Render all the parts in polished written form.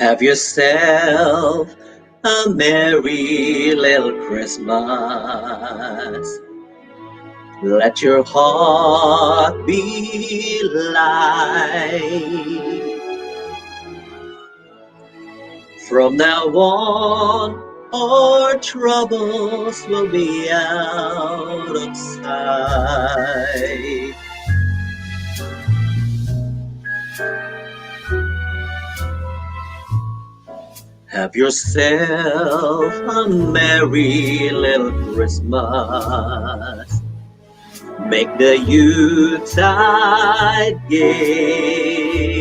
Have yourself a merry little Christmas. Let your heart be light. From now on, our troubles will be out of sight. Have yourself a merry little Christmas. Make the Yuletide gay.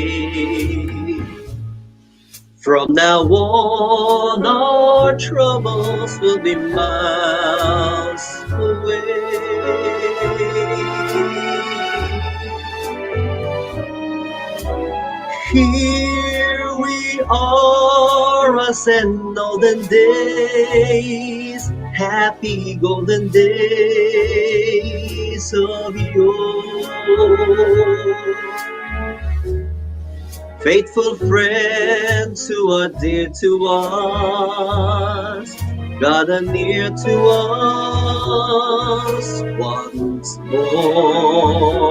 From now on, our troubles will be miles away. Here we are, us in olden days, happy golden days of yore. Faithful friends who are dear to us, gather near to us once more.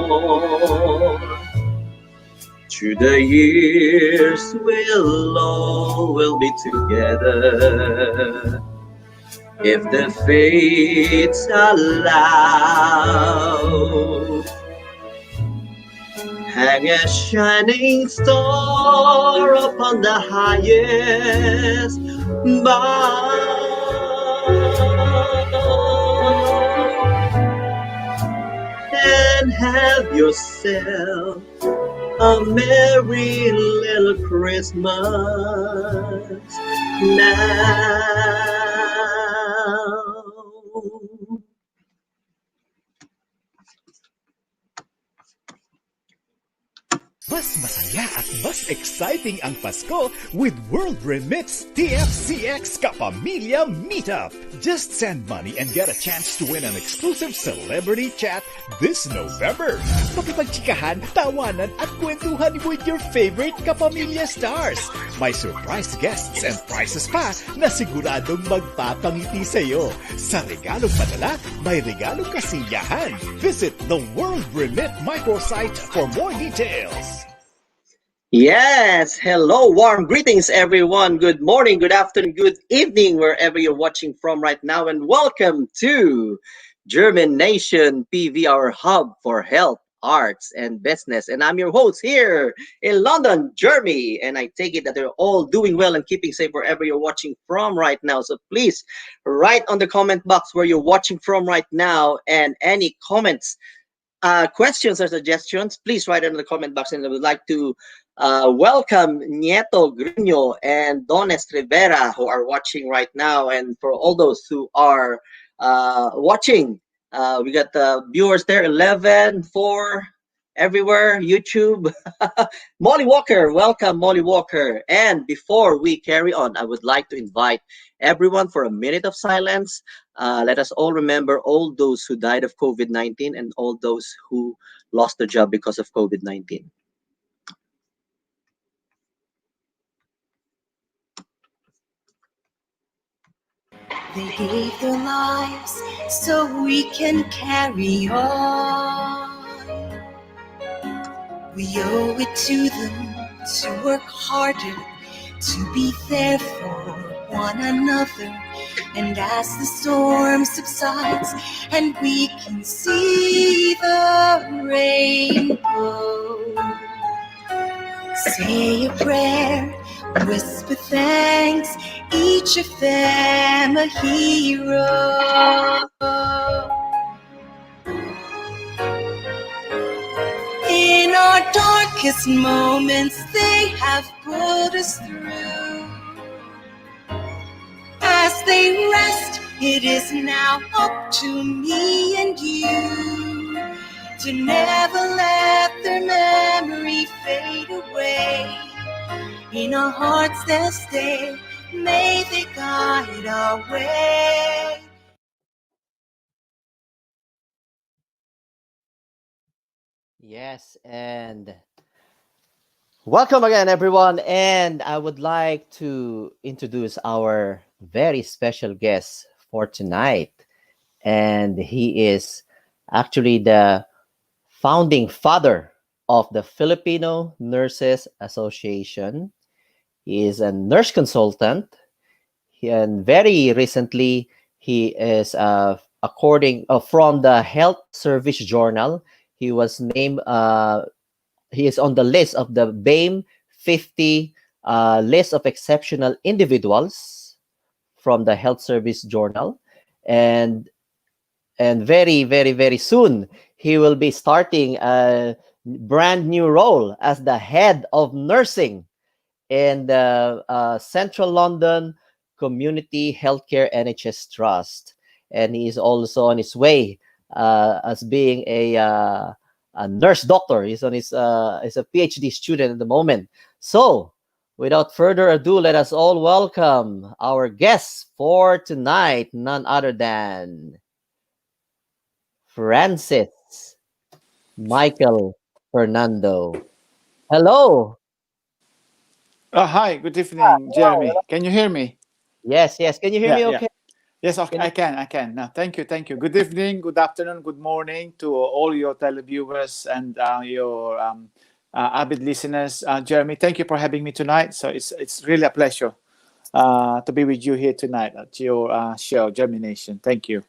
Through the years we'll be together, if the fates allow. Hang a shining star upon the highest bough, and have yourself a merry little Christmas now. Mas masaya at mas exciting ang Pasko with World Remit's TFCX Kapamilya Meetup. Just send money and get a chance to win an exclusive celebrity chat this November. Pakipagchikahan, tawanan at kwentuhan with your favorite Kapamilya stars. May surprise guests and prizes pa na siguradong magpapangiti sa'yo. Sa regalong padala, may regalong kasiyahan. Visit the World Remit microsite for more details. Yes, hello, warm greetings everyone. Good morning, good afternoon, good evening, wherever you're watching from right now, and welcome to JhermiNATION PV, our hub for health, arts, and business. And I'm your host here in London, Jeremy, and I take it that they're all doing well and keeping safe wherever you're watching from right now. So please write on the comment box where you're watching from right now, and any comments, questions or suggestions, please write it in the comment box, and I would like to welcome Nieto Grino and Dones Rivera who are watching right now. And for all those who are watching, we got the viewers there, 11, 4, everywhere, YouTube. Molly Walker, welcome, Molly Walker. And before we carry on, I would like to invite everyone for a minute of silence. Let us all remember all those who died of COVID-19 and all those who lost their job because of COVID-19. They gave their lives so we can carry on. We owe it to them to work harder, to be there for one another. And as the storm subsides and we can see the rainbow, say a prayer, whisper thanks, each of them a hero. In our darkest moments, they have pulled us through. As they rest, it is now up to me and you to never let their memory fade away. In our hearts they'll stay, may they guide our way. Yes, and Welcome again, everyone. And I would like to introduce our very special guest for tonight. And he is actually the founding father of the Filipino Nurses Association. He is a nurse consultant. And very recently, he is, according from the Health Service Journal, he was named he is on the list of the BAME 50 list of exceptional individuals from the Health Service Journal, and very soon he will be starting a brand new role as the head of nursing in the Central London Community Healthcare NHS Trust, and he is also on his way as being a nurse doctor. He's on his is a PhD student at the moment. So, without further ado, let us all welcome our guest for tonight, none other than Francis Michael Fernando. Hello. Hi, good evening, Jeremy. Can you hear me? Yes, yes. Can you hear Yeah, me yeah. okay? Yes, okay, Can you I can. Now, thank you. Good evening, good afternoon, good morning to all your televiewers and your avid listeners. Jeremy, thank you for having me tonight. So it's really a pleasure to be with you here tonight at your show, JhermiNATION. Thank you.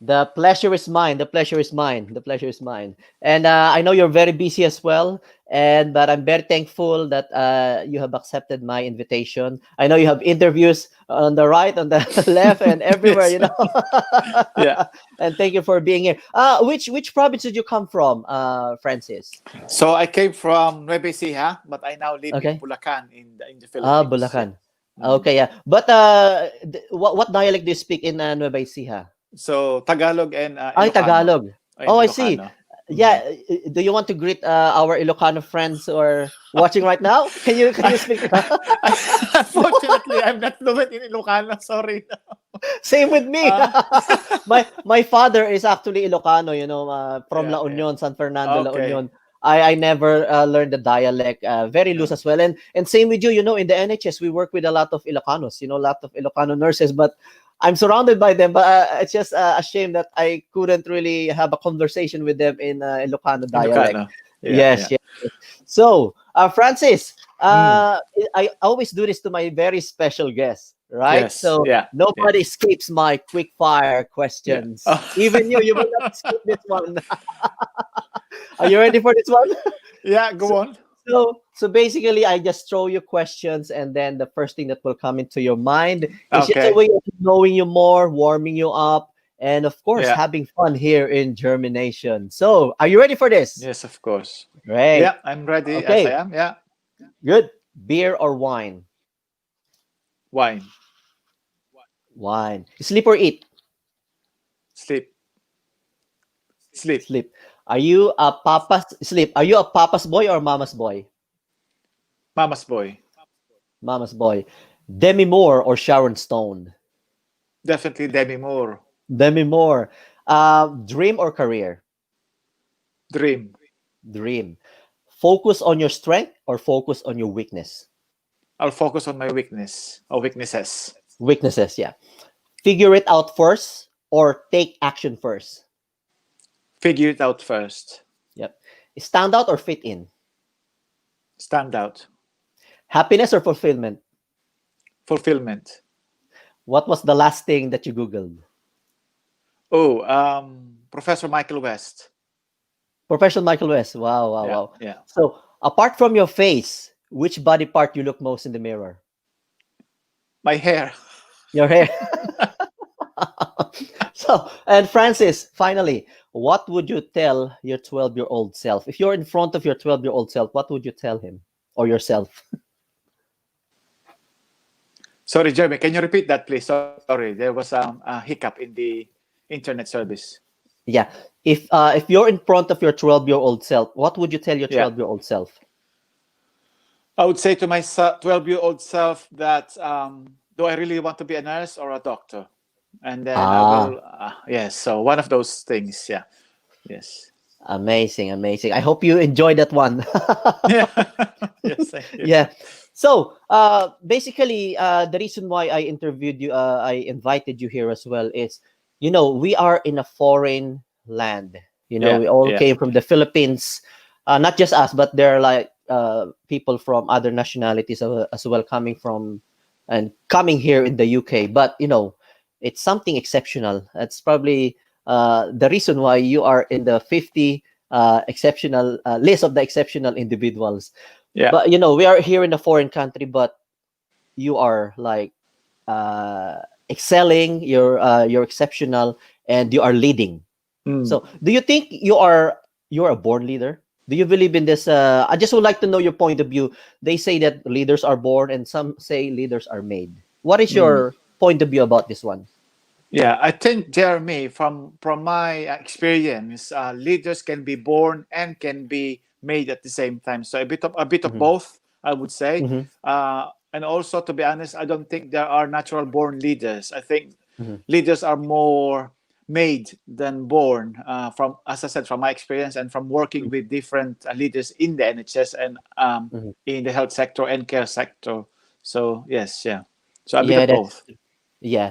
The pleasure is mine. The pleasure is mine. The pleasure is mine. And I know you're very busy as well. And but I'm very thankful that you have accepted my invitation. I know you have interviews on the right, on the left, and everywhere. Yes. You know. Yeah. And thank you for being here. Which province did you come from, Francis? So I came from Nueva Ecija, but I now live in Okay. Bulacan in the Philippines. Yeah. Bulacan. Mm. Okay, yeah. But what dialect do you speak in Nueva Ecija? So Tagalog and Ay, Ilocano. Tagalog. In Oh, I see. Ilocano. Mm. Yeah, do you want to greet our Ilocano friends who are watching right now? Can you speak? Unfortunately, I'm not fluent in Ilocano. Sorry. Same with me. Uh, My father is actually Ilocano, from yeah, La yeah. Union, San Fernando, La Okay. Union. I never learned the dialect, very loose Yeah. as well. And same with you, in the NHS, we work with a lot of Ilocanos, a lot of Ilocano nurses, but I'm surrounded by them, but it's just a shame that I couldn't really have a conversation with them in Ilocano dialect. Ilocano. Yeah, Yes, yeah. yes. So, Francis, Mm. I always do this to my very special guests, right? Yes. So Yeah. Yeah. nobody escapes my quick fire Yeah. questions. Even you will not escape this one. Are you ready for this one? Yeah. So, Go on. so basically, I just throw you questions, and then the first thing that will come into your mind is just a Okay. way of knowing you more, warming you up, and of course, Yeah. having fun here in Germination. So, are you ready for this? Yes, of course. Great. Yeah. I'm ready as I Okay, am. Yeah. good. Beer or wine? Wine. Wine. Sleep or eat? Sleep. Sleep. Sleep. Are you a papa's sleep? Are you a papa's boy or mama's boy? Mama's boy. Mama's boy. Demi Moore or Sharon Stone? Definitely Demi Moore. Demi Moore. Dream or career? Dream. Dream. Focus on your strength or focus on your weakness? I'll focus on my weakness or weaknesses. Weaknesses, yeah. Figure it out first or take action first? Figure it out first. Yep. Stand out or fit in? Stand out. Happiness or fulfillment? Fulfillment. What was the last thing that you Googled? Oh, Professor Michael West. Professional Michael West. Wow, wow, Yeah, wow. yeah. So, apart from your face, which body part you look most in the mirror? My hair. Your hair. So, and Francis, finally, what would you tell your 12-year-old self? If you're in front of your 12-year-old self, what would you tell him or yourself? Sorry, Jeremy, can you repeat that, please? Sorry, there was a hiccup in the internet service. Yeah. If you're in front of your 12-year-old self, what would you tell your Yeah. 12-year-old self? I would say to my 12-year-old self that do I really want to be a nurse or a doctor? And then I Ah, will, yes, so one of those things, yeah. Yes. Amazing, amazing. I hope you enjoyed that one. Yeah. Yes, thank you. Yeah. So, basically, the reason why I interviewed you, I invited you here as well is, we are in a foreign land. Yeah, We all yeah, came from the Philippines, not just us, but there are like people from other nationalities as well coming from and coming here in the UK. But it's something exceptional. That's probably the reason why you are in the 50 exceptional list of the exceptional individuals. yeah. But we are here in a foreign country, but you are like uh, excelling. You're exceptional, and you are leading. Mm. So, do you think you're a born leader? Do you believe in this? I just would like to know your point of view. They say that leaders are born, and some say leaders are made. What is Mm. your point of view about this one? Yeah, I think, Jeremy, from my experience, leaders can be born and can be made at the same time. So a bit of Hmm. both, I would say. Hmm. And also, to be honest, I don't think there are natural born leaders. I think Hmm. leaders are more made than born. From, as I said, from my experience and from working with different leaders in the NHS and Hmm. in the health sector and care sector. So yes, yeah. So a bit Yeah, of both.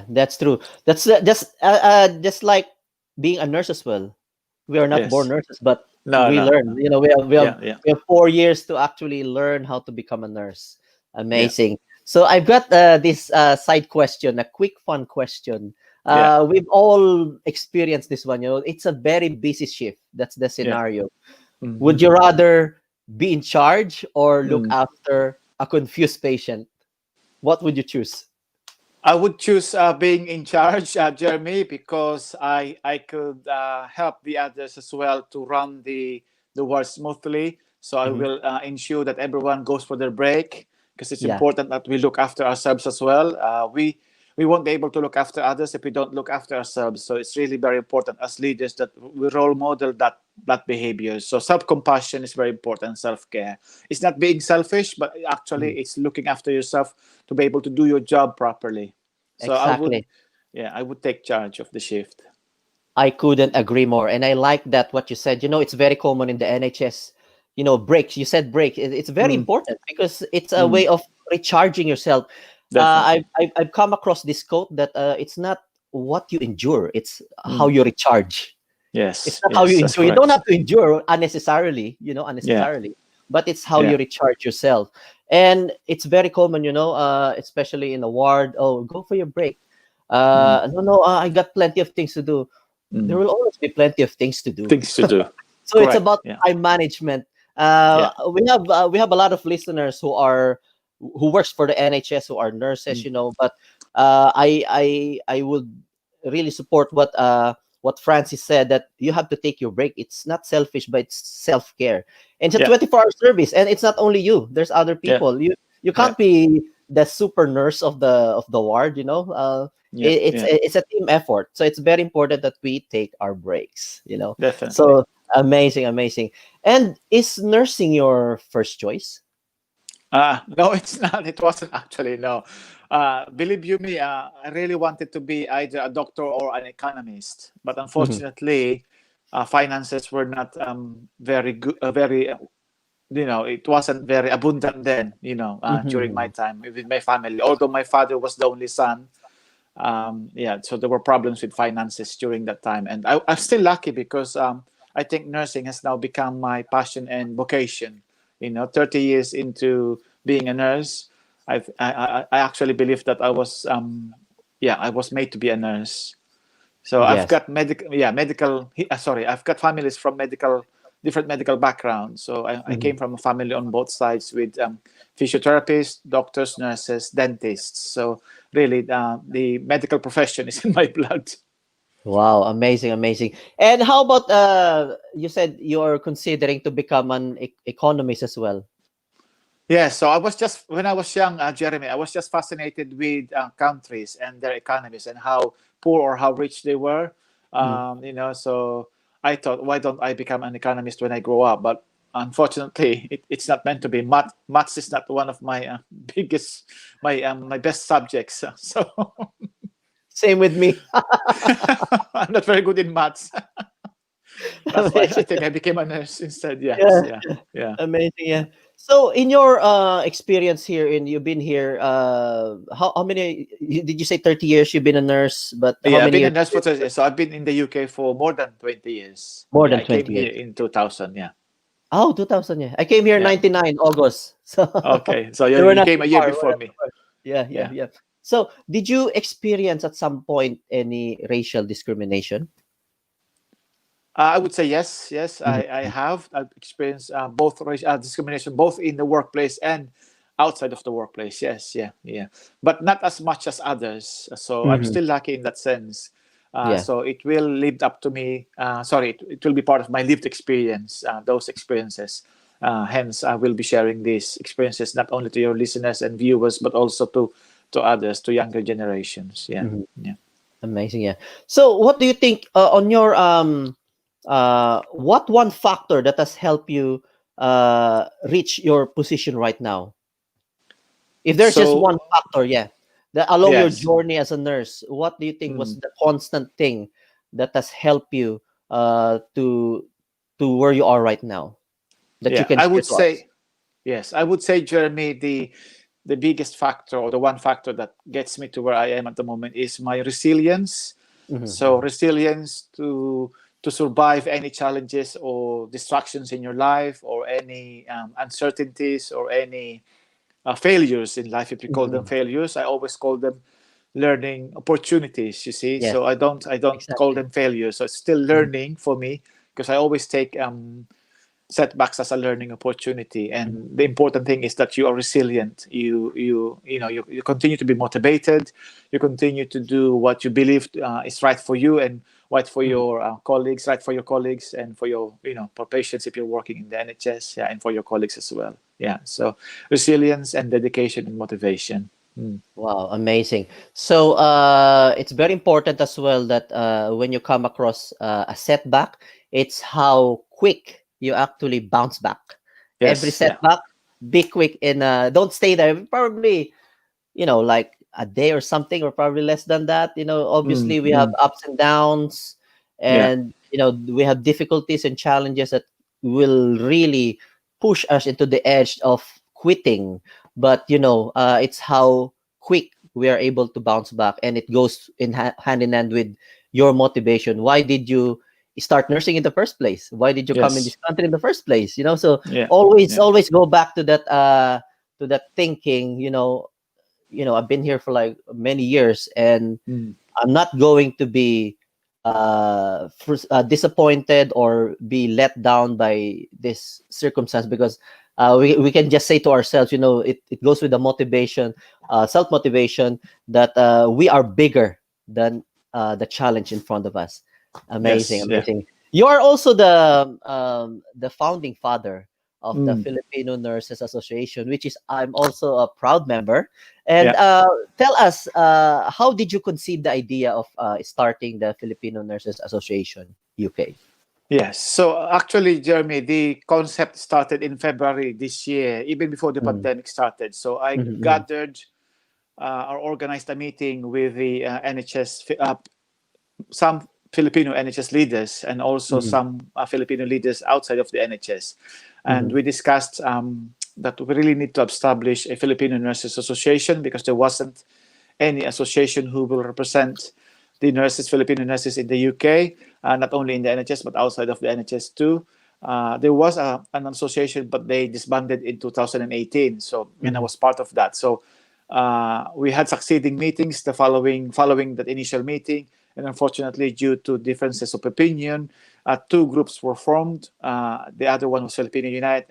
that's true. That's just like being a nurse as well. We are not born Yes. nurses, but No, we no, learn. no. We have we have Yeah, yeah, we have 4 years to actually learn how to become a nurse. yeah, Amazing. So I've got this side question, a quick fun question. yeah, We've all experienced this one. It's a very busy shift. That's the yeah. scenario. Hmm. Would you rather be in charge or look Mm. after a confused patient? What would you choose? I would choose being in charge, Jeremy, because I could help the others as well to run the work smoothly. So I Hmm. will ensure that everyone goes for their break because it's Yeah. important that we look after ourselves as well. We won't be able to look after others if we don't look after ourselves. So it's really very important as leaders that we role model that behavior. So self-compassion is very important. Self-care. It's not being selfish, but Mhm. actually it's looking after yourself to be able to do your job properly. So I would, Exactly. yeah, I would take charge of the shift. I couldn't agree more. And I like that what you said. It's very common in the NHS, breaks. You said break. It's very Mm, important because it's a mm, way of recharging yourself. definitely. I've come across this quote that it's not what you endure, it's how Mm, you recharge. It's yes, not how you yes, that's endure. You don't correct. have to endure unnecessarily, Yeah, but it's how yeah. you recharge yourself. And it's very common, especially in a ward. Oh, go for your break. Mm, No, no, I got plenty of things to do. There mm. will always be plenty of things to do. Things to do. So it's Correct. about Yeah, time management. yeah. We have a lot of listeners who works for the NHS, who are nurses, Mm, but I would really support what Francis said, that you have to take your break. It's not selfish, but it's self care, and it's a yeah, 24-hour service, and it's not only you. There's other yeah, people. You yeah, can't be the super nurse of the ward. yeah, It's yeah. it's a team effort, so it's very important that we take our breaks. Definitely. So amazing, amazing. And is nursing your first choice? No, it's not. It wasn't actually. No. Believe you me, I really wanted to be either a doctor or an economist, but Mhm. unfortunately, finances were not very good. Very it wasn't very abundant then, during my Mhm. time with my family. Although my father was the only son, yeah, so there were problems with finances during that time. And I'm still lucky because I think nursing has now become my passion and vocation. 30 years into being a nurse, I actually believe that I was made to be a nurse. So I've Yes. got I've got families from different medical backgrounds. So I Mhm. came from a family on both sides with physiotherapists, doctors, nurses, dentists. So really, the medical profession is in my blood. Wow, amazing, amazing. And how about you said you're considering to become an economist as well? Yeah, so I was just when I was young, Jeremy, I was just fascinated with countries and their economies and how poor or how rich they were. Mhm. So I thought, why don't I become an economist when I grow up? But unfortunately, it's not meant to be. Maths is not one of my biggest, my best subjects. So Same with me. I'm not very good in maths. That's why I think I became a nurse instead. Yes, Yeah, yeah, yeah, amazing. Yeah. So in your experience here, you've been here. How many? Did you say 30 years? You've been a nurse, but how yeah. I've many been a years? nurse for 30 years, so I've been in the UK for more than 20 years. More Yeah, than I came 20 years. here in 2000. Yeah, Oh, 2000. Yeah, I came here yeah. 99 August. So Okay, so yeah, so we're you not came too a year far. We're before not too me. far. Yeah, yeah, Yeah. yeah. So did you experience at some point any racial discrimination? I would say yes, yes. Mhm. I have. I've experienced both discrimination, both in the workplace and outside of the workplace. Yes, yeah, yeah. But not as much as others. So I'm Mhm. still lucky in that sense. Yeah. So it will live up to me. Sorry, it will be part of my lived experience. Those experiences. Hence, I will be sharing these experiences not only to your listeners and viewers, but also to others, to younger generations. Yeah, Mhm. yeah. Amazing. Yeah. So what do you think on your what one factor that has helped you reach your position right now? If there's just So one factor, yeah, that along your yes. journey as a nurse, what do you think was Mm. the constant thing that has helped you to where you are right now that you Yeah, can I share would to us? say yes. I would say, Jeremy, the biggest factor or the one factor that gets me to where I am at the moment is my resilience. So Mm-hmm. resilience to survive any challenges or distractions in your life or any uncertainties or any failures in life. If you call them Mm-hmm. failures, I always call them learning opportunities. You see, Yes, so I don't call exactly. them failures. So it's still Mhm. learning for me because I always take setbacks as a learning opportunity, and the important thing is that you are resilient. You continue to be motivated. You continue to do what you believe is right for you and right for Mhm. your colleagues, right for your colleagues, and for your for patients if you're working in the NHS, yeah, and for your colleagues as well. Yeah, so resilience and dedication and motivation. Mm. Wow, amazing. So it's very important as well that when you come across a setback, it's how quick you actually bounce back. Every Yes, yeah. setback, be quick and don't stay there. Probably, like a day or something, or probably less than that. Mm, Obviously we have mm. ups and downs, Yeah. and we have difficulties and challenges that will really push us into the edge of quitting. But it's how quick we are able to bounce back, and it goes hand in hand with your motivation. Why did you start nursing in the first place? Why did you come in Yes. this country in the first place? So Yeah. Yeah. always go back to that thinking. I've been here for like many years, and Mm. I'm not going to be disappointed or be let down by this circumstance, because we can just say to ourselves, it goes with the motivation, self motivation, that we are bigger than the challenge in front of us. Amazing, Yes. Yeah. amazing. You are also the founding father of the Mm. Filipino Nurses Association, which is I'm also a proud member. And Yeah. tell us, how did you conceive the idea of starting the Filipino Nurses Association UK? Yes. So actually, Jeremy, the concept started in February this year, even before the Mm, pandemic started. So I mhm, mhm, gathered or organized a meeting with the NHS, some Filipino NHS leaders, and also mhm, some Filipino leaders outside of the NHS. And mhm, we discussed that we really need to establish a Filipino Nurses Association because there wasn't any association who will represent the nurses, Filipino nurses in the UK, not only in the NHS but outside of the NHS too. There was an association, but they disbanded in 2018. So, and I mhm, was part of that. So, we had succeeding meetings the following that initial meeting, and unfortunately, due to differences of opinion, two groups were formed. The other one was Filipino Unite,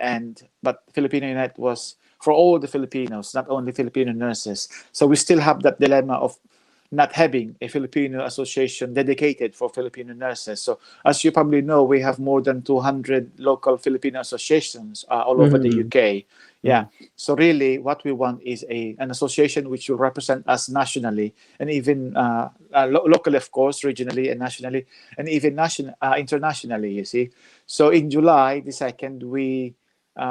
but Filipino Unite was for all the Filipinos, not only Filipino nurses. So we still have that dilemma of not having a Filipino association dedicated for Filipino nurses. So, as you probably know, we have more than 200 local Filipino associations all over the mhm, UK. Yeah. mhm, So, really, what we want is an association which will represent us nationally and even locally, of course, regionally and nationally, and even internationally, you see. So, in July the 2nd, we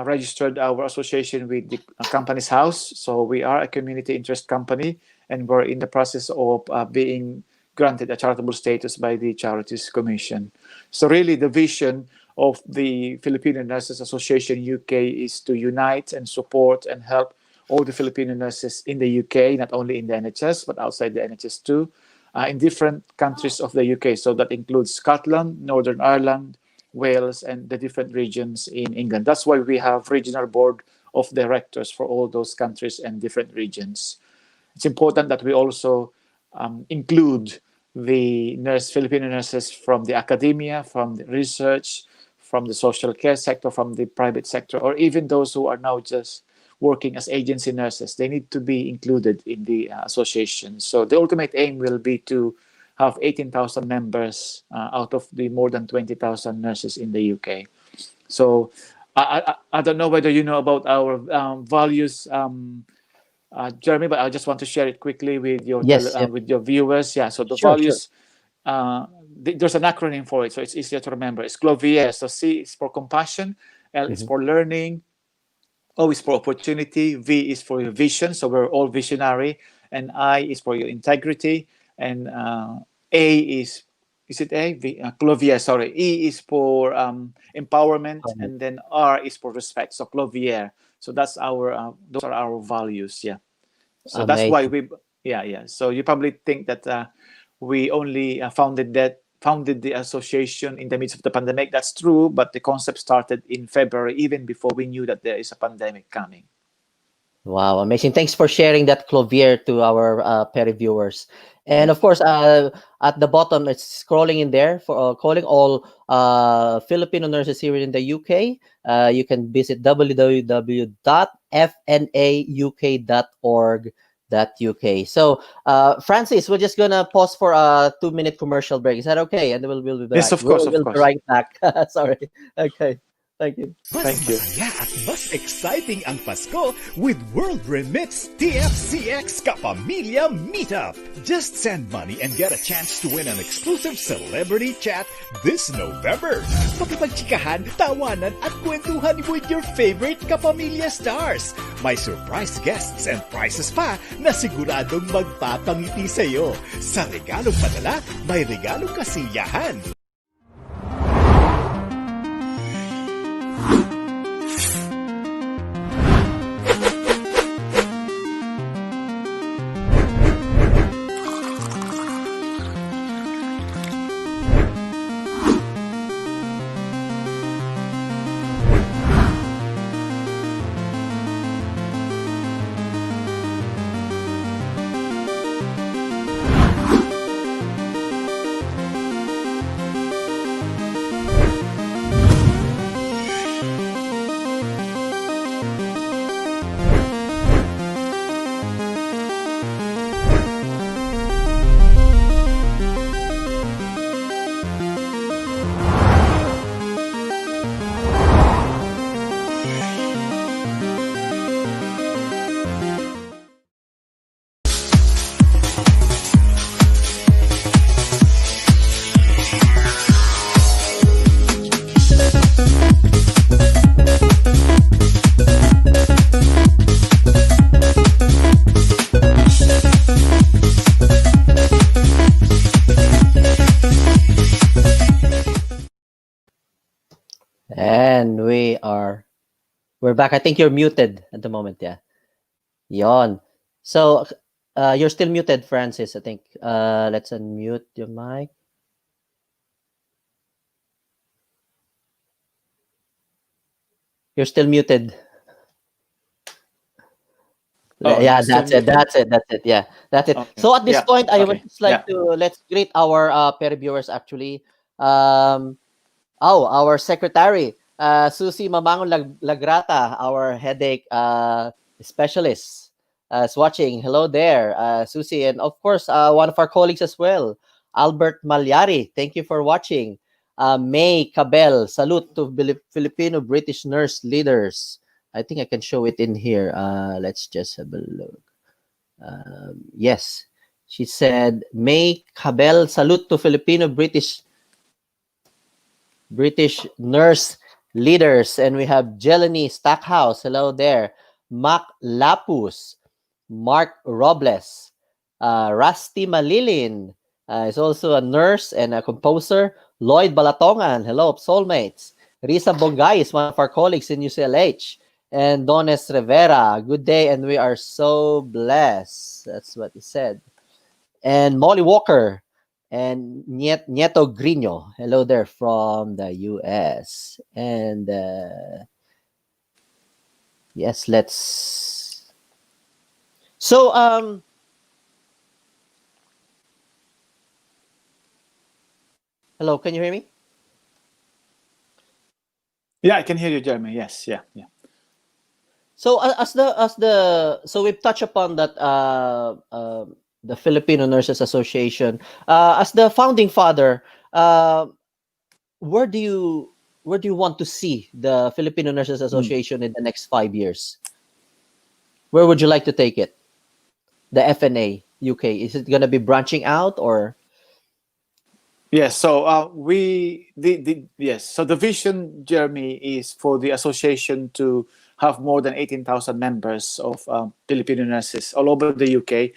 registered our association with the company's house. So we are a community interest company, and we're in the process of being granted a charitable status by the Charities Commission. So really the vision of the Filipino Nurses Association UK is to unite and support and help all the Filipino nurses in the UK, not only in the NHS, but outside the NHS too, in different countries of the UK. So that includes Scotland, Northern Ireland, Wales, and the different regions in England. That's why we have regional board of directors for all those countries and different regions. It's important that we also include the Filipino nurses from the academia, from the research, from the social care sector, from the private sector, or even those who are now just working as agency nurses. They need to be included in the association. So the ultimate aim will be to have 18,000 members out of the more than 20,000 nurses in the UK. So I don't know whether you know about our values, Jeremy, but I just want to share it quickly with your Yes. Yep. with your viewers. Yeah, so the Sure. Sure. values, there's an acronym for it, so it's easier to remember. It's CLOVIER. So C is for compassion, L is for learning, O is for opportunity, V is for your vision, so we're all visionary, and I is for your integrity, and A is it A? Clovier, sorry. E is for empowerment, and then R is for respect. So Clovier. So that's our those are our values. Yeah. So that's why Amazing. yeah. So you probably think that we only founded the association in the midst of the pandemic. That's true, but the concept started in February, even before we knew that there is a pandemic coming. Wow, amazing. Thanks for sharing that, Clovier, to our Perry viewers. And of course, at the bottom, it's scrolling in there for calling all Filipino nurses here in the UK. You can visit www.fnauk.org.uk. So, Francis, we're just gonna pause for a 2-minute commercial break. Is that okay? And then we'll be Yes, back. of course, of We'll be course. right back. Sorry. Okay. Thank you. Mas Thank you. masaya at mas exciting ang Pasko with World Remits TFCX Kapamilya Meetup. Just send money and get a chance to win an exclusive celebrity chat this November. Makipagchikahan, tawanan at kwentuhan with your favorite Kapamilya stars. May surprise guests and prizes pa na siguradong magpapangiti sa'yo. Sa regalong padala, may regalong kasiyahan. And we're back. I think you're muted at the moment, yeah. Yon. So you're still muted, Francis, I think. Let's unmute your mic. You're still muted. Oh, Yeah, still that's it. muted. That's it. Yeah, that's it. Okay. So at this Yeah. point, I would Okay. just like Yeah. to let's greet our Perry viewers actually. Our secretary, Susie Mamangon Lagrata, our headache specialist, is watching. Hello there, Susie, and of course, one of our colleagues as well, Albert Malyari. Thank you for watching. May Cabel, salute to Filipino British nurse leaders. I think I can show it in here. Let's just have a look. Yes, she said, May Cabel, salute to Filipino British nurse leaders. And we have Jelani Stackhouse. Hello there. Mac Lapus, Mark Robles, Rusty Malilin, He's also a nurse and a composer. Lloyd Balatongan, hello, soulmates. Risa Bongay is one of our colleagues in UCLH. And Dones Rivera, good day, and we are so blessed. That's what he said. And Molly Walker and Nieto Grino, hello there from the US. And yes, let's. So, hello, can you hear me? Yeah, I can hear you, Jeremy. Yes, yeah, yeah. So so we've touched upon that the Filipino Nurses Association as the founding father. Where do you want to see the Filipino Nurses Mm. Association in the next 5 years? Where would you like to take it? The FNA UK, is it going to be branching out or? Yes, so yes, so the vision, Jeremy, is for the association to have more than 18,000 members of Filipino nurses all over the UK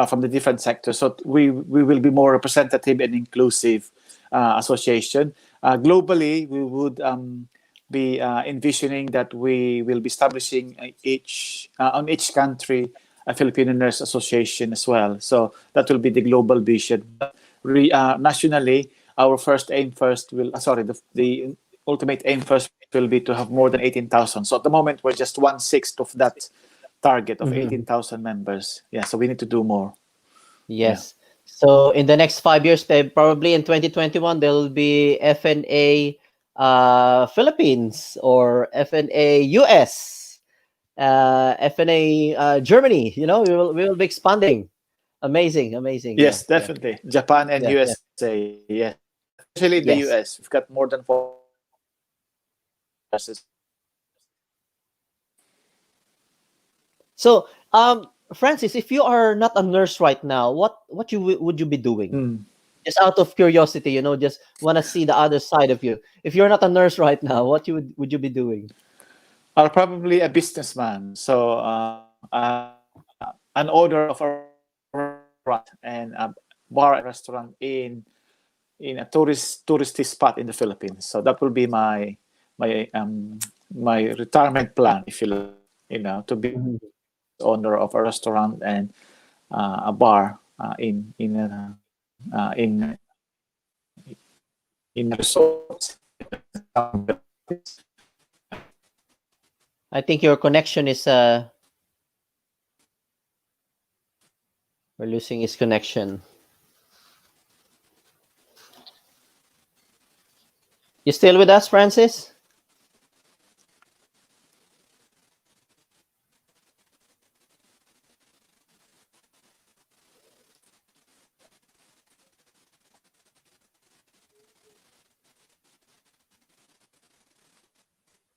from the different sectors. So we will be more representative and inclusive association. Globally, we would be envisioning that we will be establishing on each country a Filipino Nurse Association as well. So that will be the global vision. Nationally, our first aim first will the ultimate aim first will be to have more than 18,000. So at the moment we're just 1/6 of that target of Mhm. 18,000 members. Yeah, so we need to do more. Yeah. Yes. So in the next 5 years, probably in 2021, there will be FNA Philippines or FNA US, FNA Germany. You know, we will be expanding. Amazing, amazing. Yeah, Yes, yeah, definitely. Japan and yeah, yeah. USA. Yes. Especially in the US. Yes. We've got more than 4 nurses. So, Francis, if you are not a nurse right now, what would you be doing? Mm. Just out of curiosity, you know, just want to see the other side of you. If you're not a nurse right now, what would you be doing? Are probably a businessman. So an owner of a restaurant and a bar and restaurant in a touristy spot in the Philippines. So that will be my my retirement plan, if you like, to be Mhm. owner of a restaurant and a bar in a resort. I think your connection is we're losing his connection. You still with us, Francis?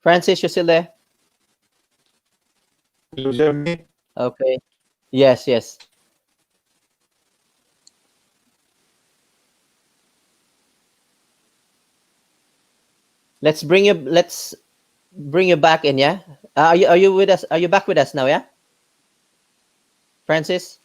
Francis, you still there? Hello, Jeremy. Okay. Yes, yes. Let's bring you back in, yeah? Are you with us? Are you back with us now, yeah? Francis?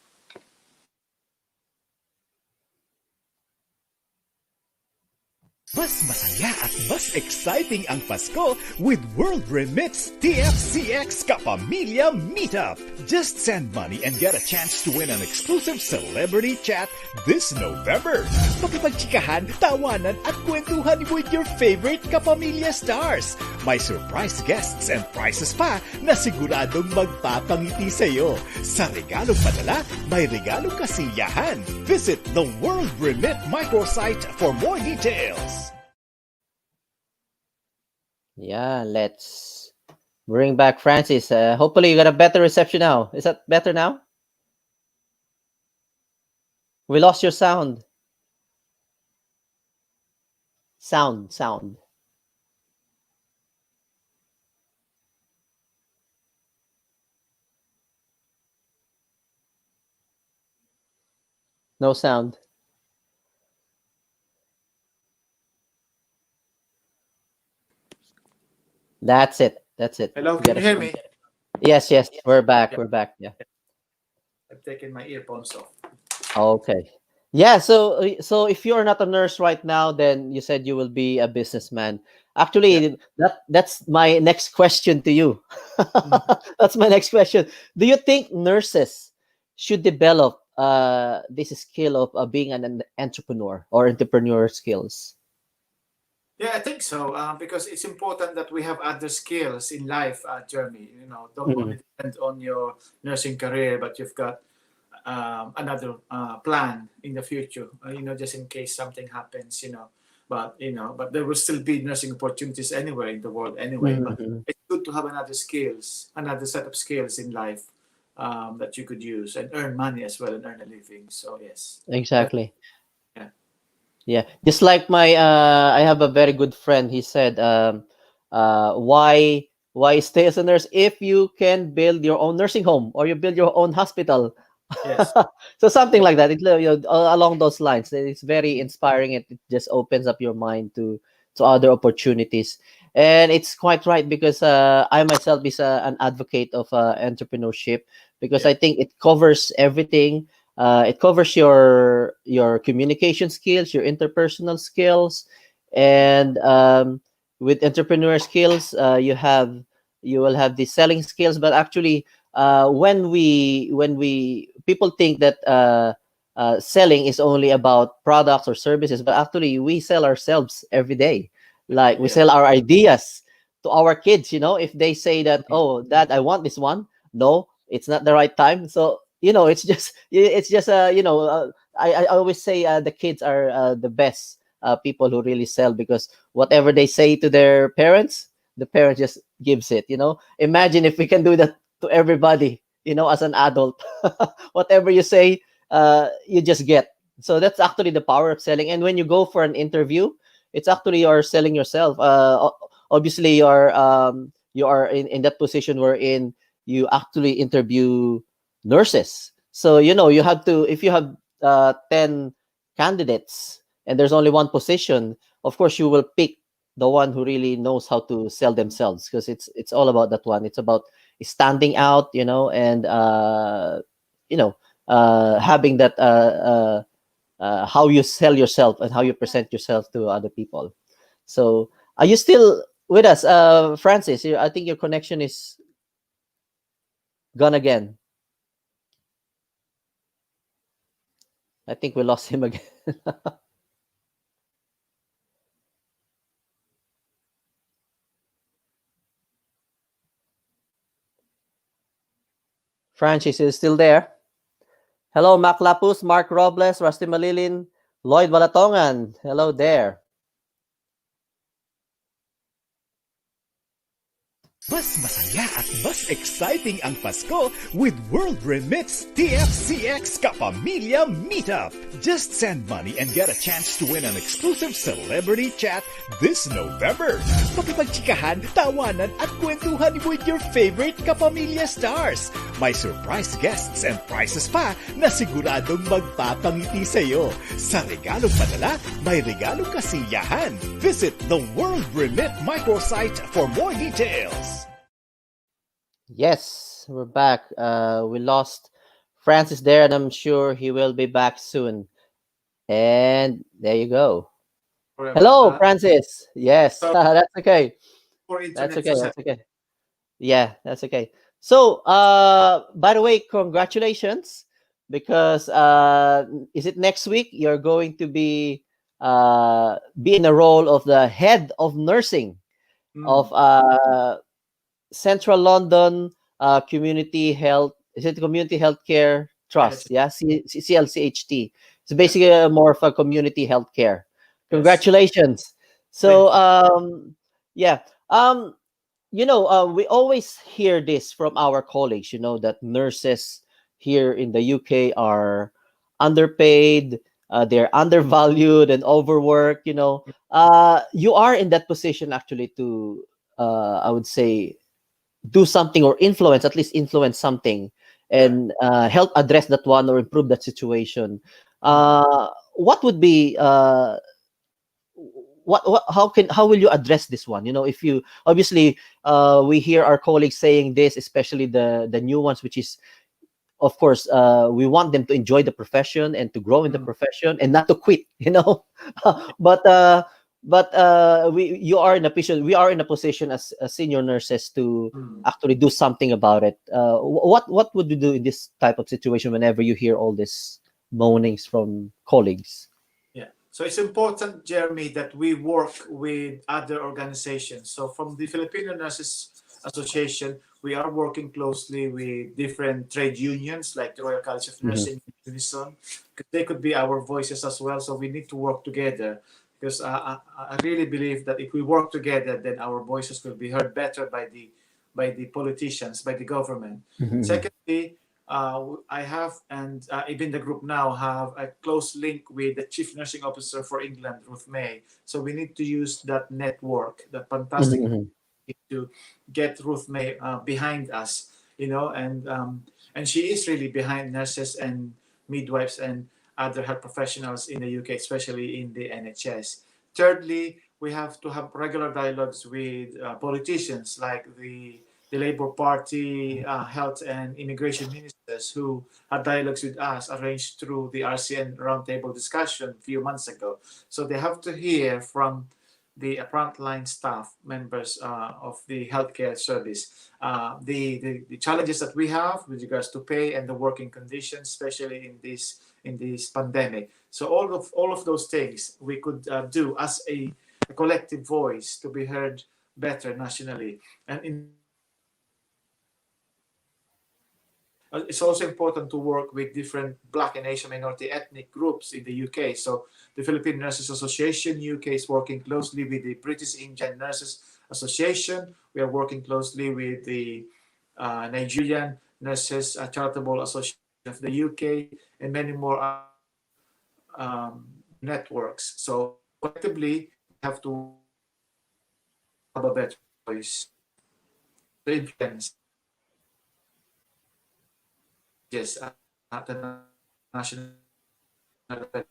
Mas masaya at mas exciting ang Pasko with World Remits TFCX Kapamilya Meetup. Just send money and get a chance to win an exclusive celebrity chat this November. Makipagchikahan, tawanan at kwentuhan with your favorite Kapamilya stars. May surprise guests and prizes pa na siguradong magpapangiti sa'yo. Sa regalong padala, may regalong kasiyahan. Visit the World Remit microsite for more details. Yeah, let's bring back Francis. Hopefully you got a better reception now. Is that better now? We lost your sound. Sound. No sound. That's it. That's it. Hello, You can got you a hear sound. me? Yes, yes. We're back. Yeah, We're back. Yeah. I've taken my earphones off. Okay. Yeah, so if you're not a nurse right now, then you said you will be a businessman. Yeah. Actually, that's my next question to you. Mhm. That's my next question. Do you think nurses should develop this skill of being an entrepreneur or entrepreneur skills? Yeah, I think so. Because it's important that we have other skills in life, Jeremy. You know, don't Mhm. only depend on your nursing career, but you've got another plan in the future. You know, just in case something happens. You know, but there will still be nursing opportunities anywhere in the world anyway. But Mhm. it's good to have another set of skills in life that you could use and earn money as well and earn a living. So yes, that Exactly. yeah, Yeah, just like my I have a very good friend. He said, why stay as a nurse if you can build your own nursing home or you build your own hospital?" yes, So something yeah, like that. Along those lines, it's very inspiring. It just opens up your mind to other opportunities, and it's quite right because I myself is an advocate of entrepreneurship because yeah, I think it covers everything. It covers your communication skills, your interpersonal skills, mm, and with entrepreneur skills, you will have the selling skills. But actually, when we people think that selling is only about products or services, but actually we sell ourselves every day. Like we yeah, sell our ideas to our kids. If they say that, mm, "Oh, Dad, I want this one," no, it's not the right time. So it's just I always say the kids are the best people who really sell because whatever they say to their parents, the parent just gives it. Imagine if we can do that to everybody. As an adult, whatever you say, you just get. So that's actually the power of selling. And when you go for an interview, it's actually you're selling yourself. Obviously, you are in that position wherein you actually interview nurses. So you have to, if you have 10 candidates and there's only one position, of course you will pick the one who really knows how to sell themselves because it's all about that one. It's about standing out, and you know having that how you sell yourself and how you present yourself to other people. So are you still with us, Francis? I think your connection is gone again. I think we lost him again. Francis is still there. Hello, Mac Lapus, Mark Robles, Rusty Malilin, Lloyd Balatongan. Hello there. Mas masaya at mas exciting ang Pasko with World Remits TFCX Kapamilya Meetup. Just send money and get a chance to win an exclusive celebrity chat this November. Makipagchikahan, tawanan at kwentuhan with your favorite Kapamilya stars. May surprise guests and prizes pa na siguradong magpapangiti sa'yo. Sa regalong padala, may regalong kasiyahan. Visit the World Remit microsite for more details. Yes, we're back. We lost Francis there, and I'm sure he will be back soon. And there you go. sorry about Hello, that. Francis. Yes, So that's okay. for That's internet okay. reset. That's okay. Yeah, that's okay. So, by the way, congratulations because is it next week you're going to be in the role of the head of nursing Mm, of Central London Community Health. Is it Community Healthcare yes, Trust? Yeah, CLCHT. It's yeah, basically more of a community healthcare. yes. Congratulations. So, Thank you. yeah. We always hear this from our colleagues, that nurses here in the UK are underpaid, they're undervalued and overworked. You are in that position actually to, I would say, do something or influence, at least influence something, Yeah. and help address that one or improve that situation. Mm, What would be how will you address this one? If you obviously we hear our colleagues saying this, especially the new ones, which is of course, we want them to enjoy the profession and to grow in the profession and not to quit, but you are in a position, we are in a position as senior nurses to actually do something about it. What would you do in this type of situation whenever you hear all this moanings from colleagues? Yeah. So it's important, Jeremy, that we work with other organizations. So from the Filipino Nurses Association, we are working closely with different trade unions like the Royal College of Mhm. Nursing, Unison, because they could be our voices as well. So we need to work together, because I really believe that if we work together, then our voices will be heard better by the politicians, by the government. Mhm. Secondly, I have, and even the group now have a close link with the Chief Nursing Officer for England, Ruth May. So we need to use that network, that Mhm. fantastic Mhm. to get Ruth May behind us, and she is really behind nurses and midwives and other health professionals in the UK, especially in the NHS. Thirdly, we have to have regular dialogues with politicians like the Labour Party, health and immigration ministers who had dialogues with us arranged through the RCN roundtable discussion a few months ago. So they have to hear from the frontline staff members of the healthcare service, the challenges that we have with regards to pay and the working conditions, especially in this pandemic. So all of those things we could do as a collective voice to be heard better nationally. And in it's also important to work with different Black and Asian minority ethnic groups in the UK. So the Philippine Nurses Association UK is working closely with the British Indian Nurses Association. We are working closely with the Nigerian Nurses Charitable Association of the UK and many more other networks. So collectively, we have to work to have a better voice to influence changes at the national level, and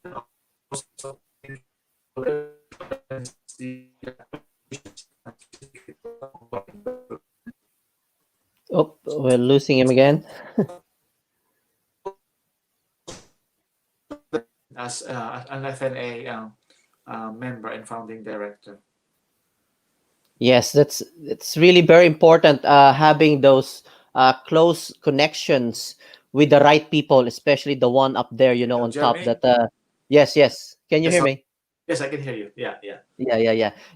also influence the Oh, we're losing him again. as an FNA member and founding director. Yes, that's really very important. Having those close connections with the right people, especially the one up there, on top. Jeremy? That yes, yes. Can you Yes, hear me? yes, I can hear you. Yeah, yeah.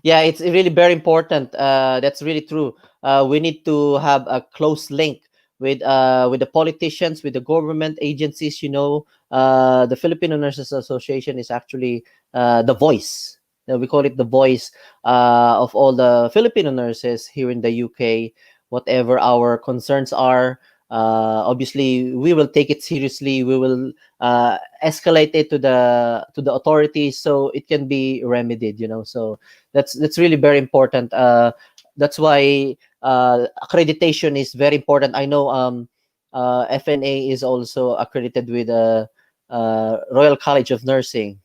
Yeah. It's really very important. That's really true. We need to have a close link with the politicians, with the government agencies. The Filipino Nurses Association is actually the voice. We call it the voice of all the Filipino nurses here in the UK. Whatever our concerns are, obviously we will take it seriously. We will escalate it to the authorities so it can be remedied. So that's really very important. That's why accreditation is very important. I know FNA is also accredited with Royal College of Nursing.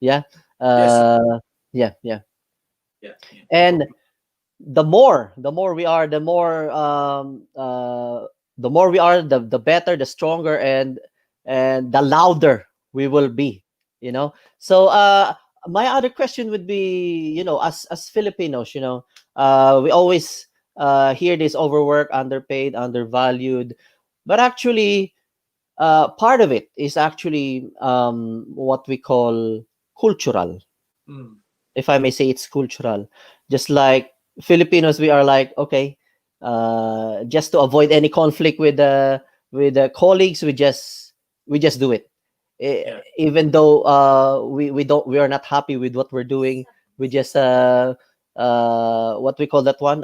Yeah. Yes, uh yeah. yeah, yeah. And the more we are, the more we are, the better, the stronger, and the louder we will be. So my other question would be, as Filipinos, we always hear this: overwork, underpaid, undervalued. But actually, part of it is actually what we call cultural, Mm, if I may say. It's cultural. Just like Filipinos, we are like, okay, just to avoid any conflict with the colleagues, we just do it. yeah, Even though we are not happy with what we're doing, we just what we call that one,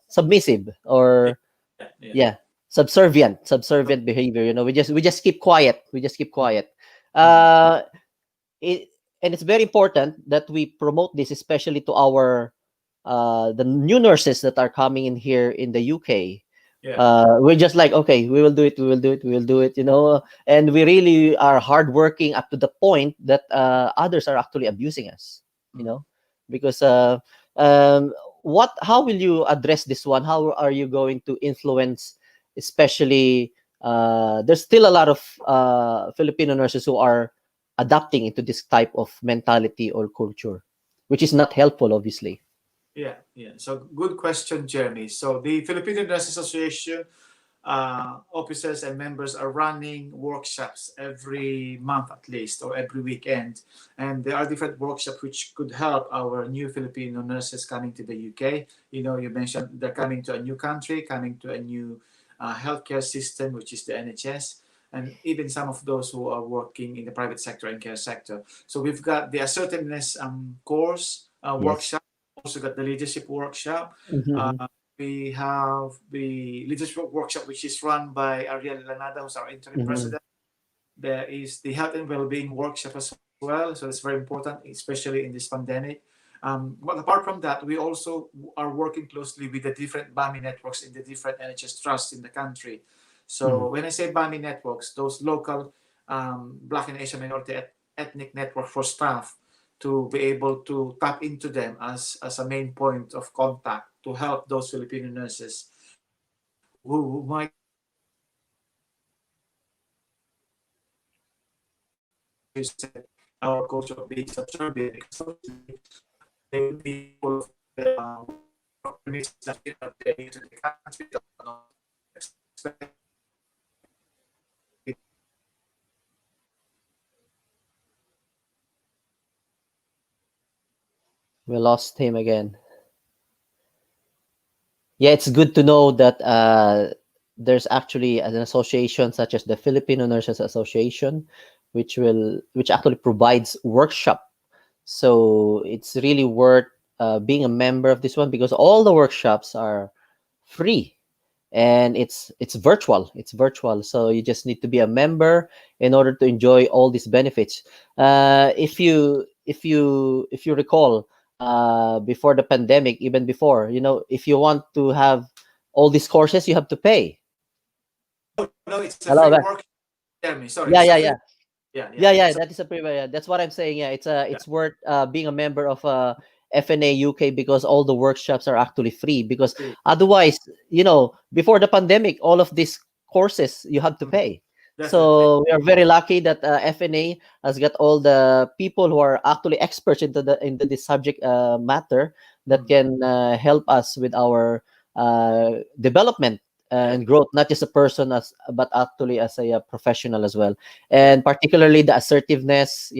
submissive, yeah, or yeah, yeah. yeah, subservient behavior. We just keep quiet. We just keep quiet. Mm, Uh, it, and it's very important that we promote this, especially to our the new nurses that are coming in here in the UK. yeah. We're just like, okay, we will do it, we will do it, we will do it, and we really are hardworking up to the point that others are actually abusing us, you Mm. know, because um, how will you address this one? How are you going to influence, especially there's still a lot of Filipino nurses who are adapting into this type of mentality or culture, which is not helpful, obviously. Yeah, yeah. So good question, Jeremy. So the Filipino Nurses Association officers and members are running workshops every month at least, or every weekend, and there are different workshops which could help our new Filipino nurses coming to the UK. You know, you mentioned they're coming to a new country, coming to a new healthcare system, which is the NHS, and even some of those who are working in the private sector and care sector. So we've got the assertiveness course Yes. workshop, also got the leadership workshop. Mm-hmm. We have the leadership workshop, which is run by Ariel Lanada, who's our interim Mm-hmm. president. There is the health and well-being workshop as well, so it's very important, especially in this pandemic. But apart from that, we also are working closely with the different BAME networks in the different NHS trusts in the country. Mm-hmm. So when I say BAME networks, those local Black and Asian minority ethnic network for staff, to be able to tap into them as a main point of contact to help those Filipino nurses who might be as you said, our culture of being subservient, because obviously they would be full of work permits that they're new to the country, they don't know expect We lost him again. Yeah, it's good to know that there's actually an association such as the Filipino Nurses Association, which actually provides workshop. So it's really worth being a member of this one, because all the workshops are free, and it's virtual. It's virtual, so you just need to be a member in order to enjoy all these benefits. If you recall, before the pandemic, even before, if you want to have all these courses, you have to pay. no, it's a Hello free there. work. Jeremy, sorry, Yeah, it's a yeah, free. yeah. Yeah, yeah. Yeah, So that is a pretty, yeah, that's what I'm saying. Yeah, yeah, it's worth being a member of FNA UK, because all the workshops are actually free. Because free, otherwise, before the pandemic, all of these courses you have to mm, pay. definitely. So we are very lucky that FNA has got all the people who are actually experts into this subject matter, that Mm, can help us with our development yeah, and growth, not just a person, but actually as a professional as well. yeah, And particularly the assertiveness,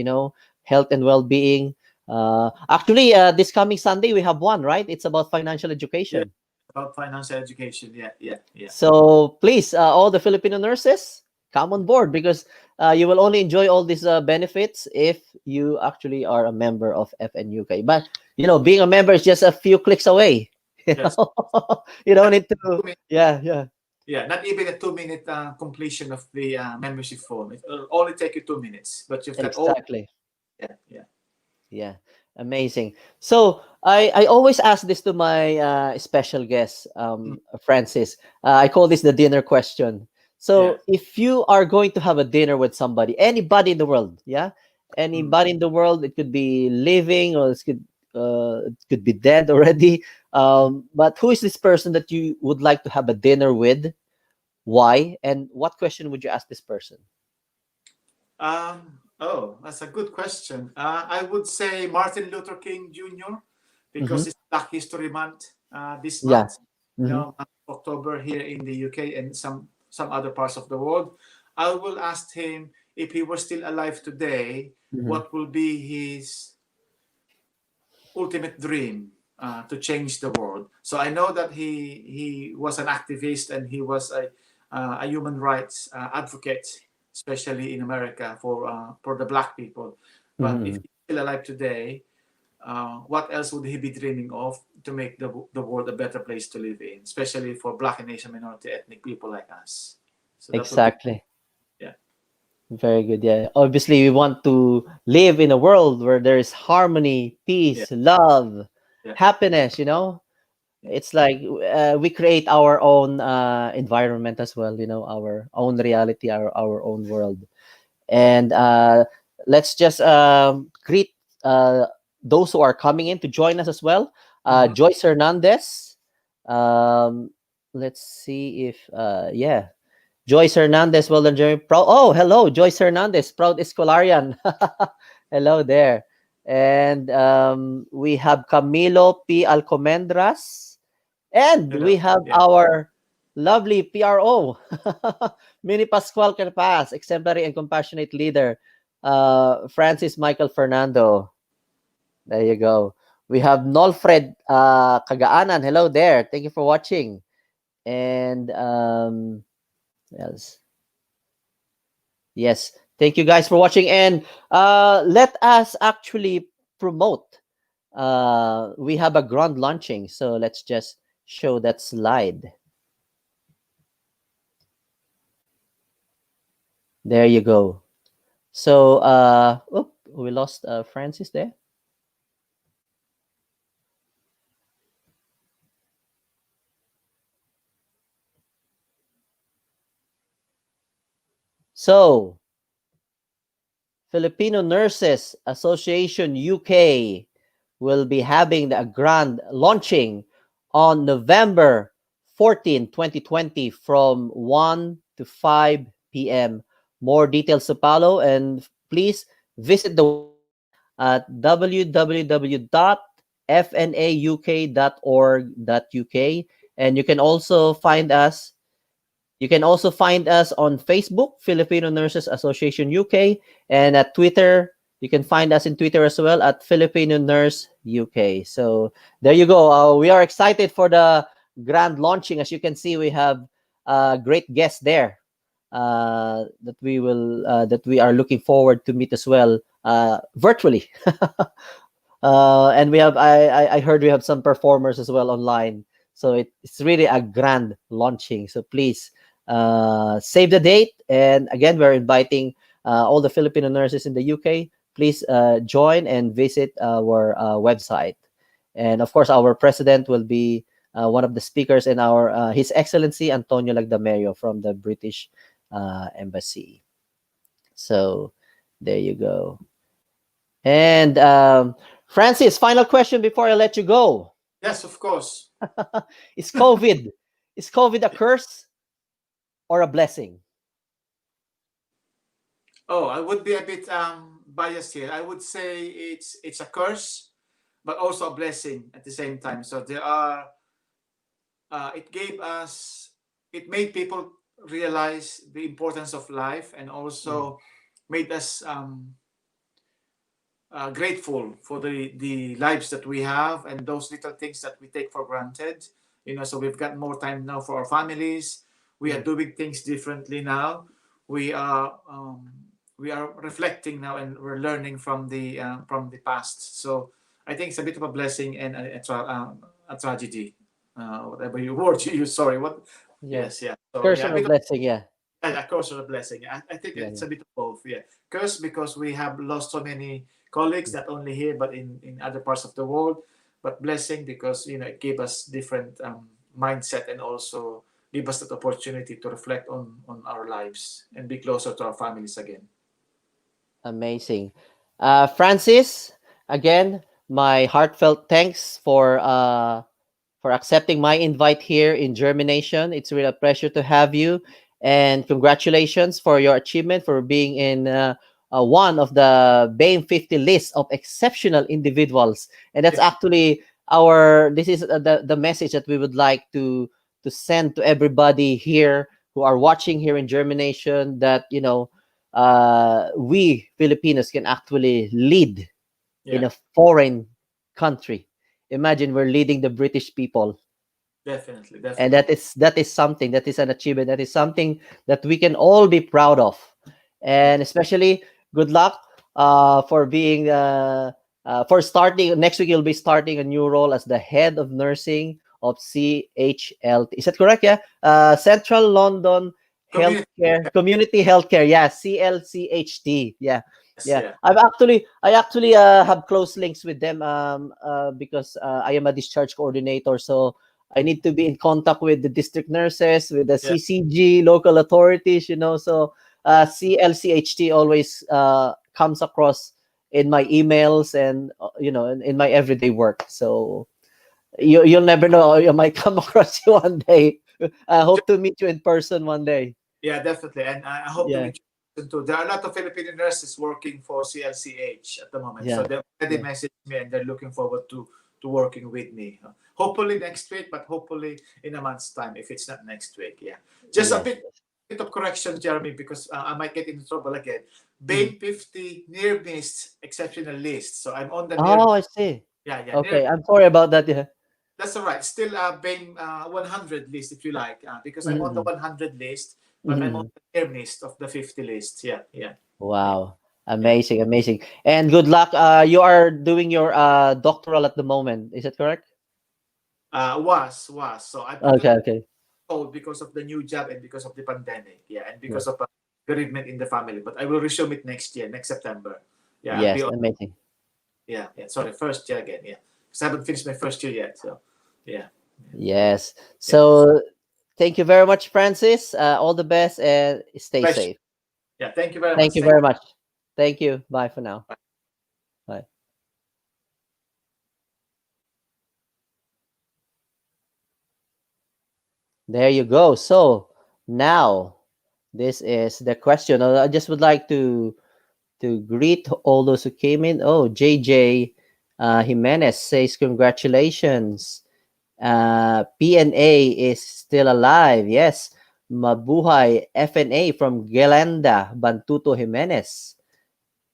health and well-being. Actually, this coming Sunday we have one, right? It's about financial yeah. education. About financial education. Yeah, yeah, yeah. So please, all the Filipino nurses, come on board, because you will only enjoy all these benefits if you actually are a member of FNUK. But being a member is just a few clicks away. You Yes. know, you don't Not need even to. 2 minutes. Yeah, yeah, Yeah, not even a 2 minute completion of the membership form. It will only take you 2 minutes, but you've got all. exactly. Yeah, yeah. Yeah, amazing. So I always ask this to my special guest, Mm, Francis. I call this the dinner question. yeah. So if you are going to have a dinner with somebody, anybody in the world, yeah, Mm. anybody in the world, it could be living, or it could be dead already. But who is this person that you would like to have a dinner with? Why? And what question would you ask this person? Oh, that's a good question. I would say Martin Luther King Jr., Mm-hmm. because it's Black History Month this Yeah. month, Mm-hmm. October here in the UK and some other parts of the world. I will ask him, if he were still alive today, Mm-hmm. what will be his ultimate dream to change the world. So I know that he was an activist, and he was a human rights advocate, especially in America for the Black people. But if Mm-hmm. he's still alive today, what else would he be dreaming of to make the world a better place to live in, especially for Black and Asian minority ethnic people like us? So that would be, Exactly. yeah, Very good. Yeah. Obviously, we want to live in a world where there is harmony, yeah, peace, love, yeah, happiness. yeah. It's like we create our own environment as well, our own reality, our own world. And let's just greet those who are coming in to join us as well. Mhm. Joyce Hernandez. Um, let's see if, yeah. Joyce Hernandez, well done, Jeremy. Proud. Oh, hello, Joyce Hernandez, proud Escolarian. Hello there. And we have Camilo P. Alcomendras. And we Hello. have Yeah. our lovely PRO, Mini Pascual Carpas, exemplary and compassionate leader, Francis Michael Fernando. There you go. We have Nolfred Kagaanan. Hello there. Thank you for watching. And yes, yes. Thank you guys for watching. And let us actually promote. We have a grand launching. So let's just show that slide. There you go. So, we lost Francis there. So, Filipino Nurses Association UK will be having a grand launching on November 14, 2020 from 1 to 5 p.m. More details to follow, and please visit the website at www.fnauk.org.uk, and you can also find us on Facebook, Filipino Nurses Association UK, and at Twitter. You can find us in Twitter as well at Filipino Nurse UK. So there you go. We are excited for the grand launching. As you can see, we have great guests there that we are looking forward to meet as well virtually. And we have I heard we have some performers as well online. So it's really a grand launching. So please save the date. And again, we're inviting all the Filipino nurses in the UK. Please join and visit our website. And of course, our president will be one of the speakers, and our His Excellency Antonio Lagdamerio from the British Embassy. So there you go. And Francis, final question before I let you go. Yes, of course. Is COVID is COVID a curse or a blessing? Oh, I would be a bit biased here. I would say it's a curse, but also a blessing at the same time. So there are it gave us it made people realize the importance of life, and also made us grateful for the lives that we have and those little things that we take for granted. So we've got more time now for our families. We are doing things differently now. We are reflecting now, and we're learning from the past. So I think it's a bit of a blessing and a tragedy, whatever you word you use. Sorry, what? Yeah. Yes, yeah. So Curse yeah, a or a bit of blessing, yeah. a curse or a blessing. I think Yeah, it's yeah. a bit of both. Yeah, curse because we have lost so many colleagues, not only here but in other parts of the world. But blessing because it gave us different mindset, and also give us that opportunity to reflect on our lives and be closer to our families again. Amazing. Francis, again, my heartfelt thanks for accepting my invite here in Germination. It's really a pleasure to have you, and congratulations for your achievement for being in one of the BAME 50 list of exceptional individuals. And that's Yeah, actually this is the message that we would like to send to everybody here who are watching here in Germination, that we Filipinos can actually lead in yeah, a foreign country. Imagine we're leading the British people, definitely, and definitely. that is something, that is an achievement, that is something that we can all be proud of. Yeah, And especially good luck for being for starting next week. You'll be starting a new role as the head of nursing of CHLT. Is that correct? Yeah, Central London community. Healthcare Community Healthcare. Yeah, CLCHT. Yeah, Yes, yeah. yeah, I actually have close links with them because I am a discharge coordinator. So I need to be in contact with the district nurses, with the yeah, CCG, local authorities. So CLCHT always comes across in my emails, and in my everyday work. So you'll never know, you might come across you one day. I hope to meet you in person one day. Yeah, definitely. And I hope to Yeah, introduce too. There are a lot of Filipino nurses working for CLCH at the moment. So yeah, they already yeah. messaged me and they're looking forward to working with me. Hopefully next week, but hopefully in a month's time if it's not next week. Yeah. Just a Yes. bit of correction, Jeremy, because I might get into trouble again. Mhm. BAME 50 near missed exceptional list. So I'm on the near. Oh, I see. Yeah, yeah, near. Okay, I'm sorry about that. Yeah. That's all right. Still BAME 100 list if you like, because I'm on the Mhm. 100 list, but I'm on Mhm. the near list of the 50 list. Yeah, yeah, yeah, Wow. yeah. Amazing, amazing. And good luck. You are doing your doctoral at the moment. Is that correct? Was so I put Okay, it okay. hold because of the new job and because of the pandemic. Yeah, and Yeah. because of bereavement in the family. But I will resume it next year, next September. Yeah, I'll be Yes, on. amazing. Yeah, yeah. Sorry, first year again. Yeah, because I haven't finished my first year yet. So yeah, Yes. yeah. So thank you very much, Francis. All the best and stay Pleasure. safe. Yeah, thank you very Thank much. you Thank very much. Thank you. Bye for now. you. Bye. There you go. So now this is the question. I just would like to greet all those who came in. Oh, JJ Jimenez says congratulations. PNA is still alive. Yes. Mabuhay FNA from Gelanda, Bantuto Jimenez.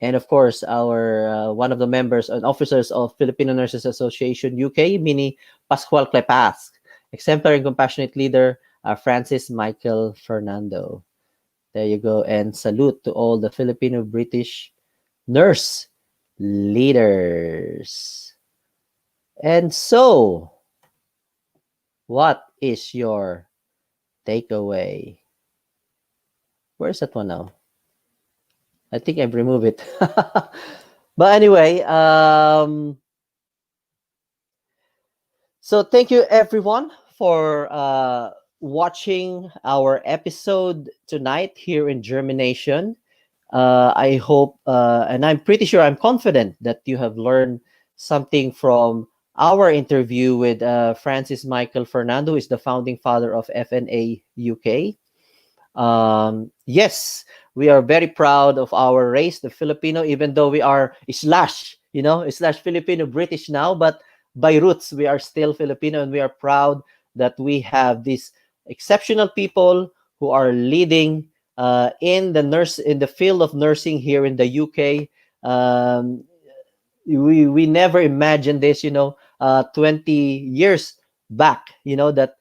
And of course, our one of the members and officers of Filipino Nurses Association UK, Mini Pascual Clepas, exemplary and compassionate leader, Francis Michael Fernando. There you go. And salute to all the Filipino British nurse leaders. And so, what is your takeaway? Where's that one now? I think I've removed it. But anyway, so thank you everyone for watching our episode tonight here in Germination. I hope, and I'm pretty sure, I'm confident that you have learned something from our interview with Francis Michael Fernando, who is the founding father of FNA UK. Yes, we are very proud of our race, the Filipino, even though we are slash Filipino British now, but by roots, we are still Filipino, and we are proud that we have these exceptional people who are leading in the field of nursing here in the UK. Um, we never imagined this, 20 years back, that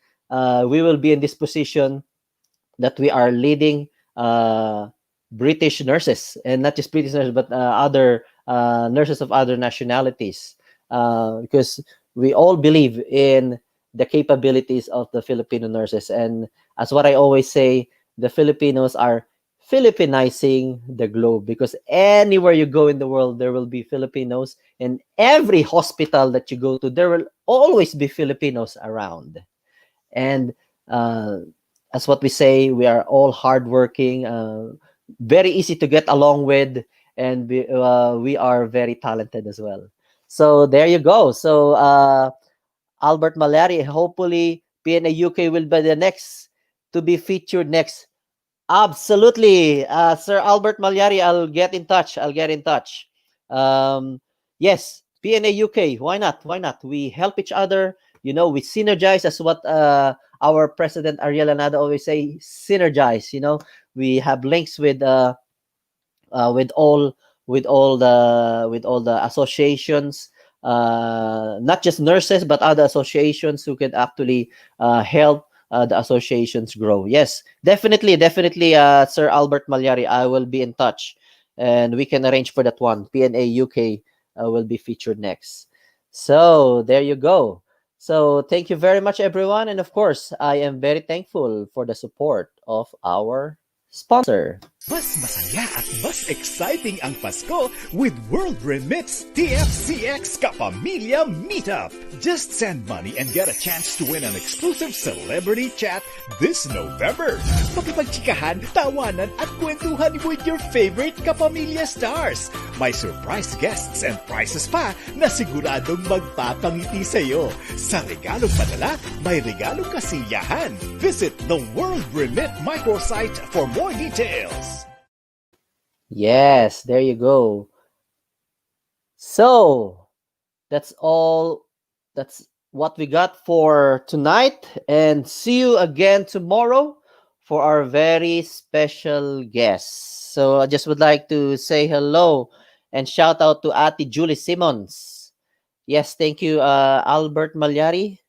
we will be in this position, that we are leading uh, British nurses, and not just British nurses, but other nurses of other nationalities, because we all believe in the capabilities of the Filipino nurses. And as what I always say, the Filipinos are Filipinizing the globe, because anywhere you go in the world, there will be Filipinos. In every hospital that you go to, there will always be Filipinos around. And uh, as what we say, we are all hardworking, very easy to get along with, and we are very talented as well. So there you go. So Albert Malari, hopefully PNA UK will be the next to be featured next. Absolutely, Sir Albert Malyari. I'll get in touch. I'll get in touch. Yes, PNA UK. Why not? Why not? We help each other. We synergize. As what our president Ariel Anada always say. Synergize. We have links with all the associations, not just nurses but other associations who can actually help the associations grow. Yes, definitely, definitely, Sir Albert Malyari, I will be in touch, and we can arrange for that one. PNA UK will be featured next. So there you go. So thank you very much, everyone, and of course I am very thankful for the support of our sponsor. Mas masaya at mas exciting ang Pasko with World Remits TFCX Kapamilya Meetup. Just send money and get a chance to win an exclusive celebrity chat this November. Makipagchikahan, tawanan at kwentuhan with your favorite Kapamilya stars. May surprise guests and prizes pa na siguradong magpapangiti sa'yo. Sa regalong padala, may regalong kasiyahan. Visit the World Remit microsite for more details. Yes, there you go. So that's all. That's what we got for tonight. And see you again tomorrow for our very special guest. So I just would like to say hello and shout out to Ati Julie Simmons. Yes, thank you, Albert Malyari,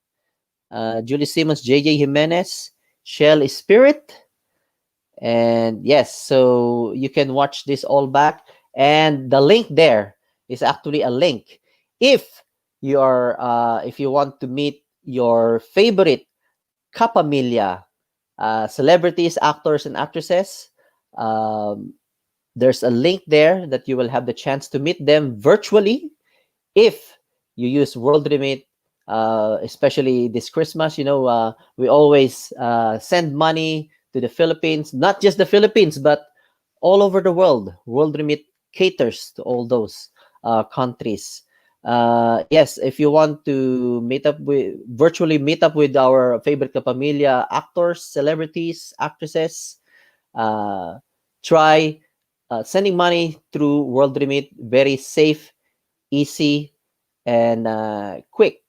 Julie Simmons, JJ Jimenez, Shell Spirit. And yes, so you can watch this all back. And the link there is actually a link. If you are, if you want to meet your favorite Kapamilya celebrities, actors, and actresses, there's a link there that you will have the chance to meet them virtually if you use World Remit, especially this Christmas. We always send money to the Philippines, not just the Philippines, but all over the world. World Remit caters to all those countries. Yes, if you want to virtually meet up with our favorite Kapamilya actors, celebrities, actresses, try sending money through World Remit. Very safe, easy, and quick.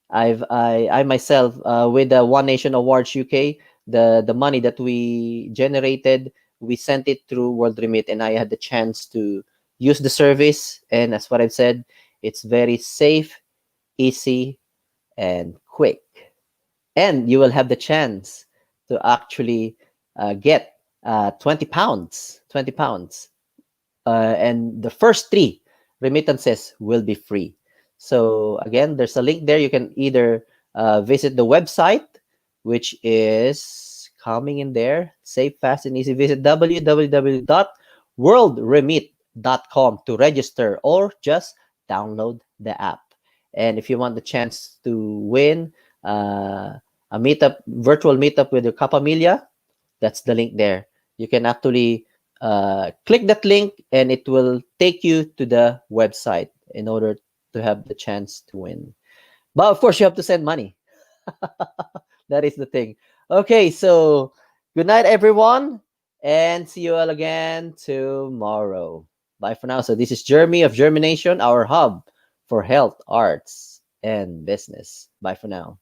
I myself, with the One Nation Awards UK, the money that we generated, we sent it through World Remit, and I had the chance to use the service. And as what I've said, it's very safe, easy, and quick. And you will have the chance to actually get 20 pounds, 20 pounds. And the first 3 remittances will be free. So again, there's a link there. You can either visit the website, which is coming in there, safe, fast, and easy. Visit www.worldremit.com to register, or just download the app. And if you want the chance to win a virtual meetup with your Kapamilya, that's the link there. You can actually click that link, and it will take you to the website in order to have the chance to win. But of course, you have to send money. That is the thing. Okay, so good night, everyone, and see you all again tomorrow. Bye for now. So this is Jeremy of JhermiNATION, our hub for health, arts, and business. Bye for now.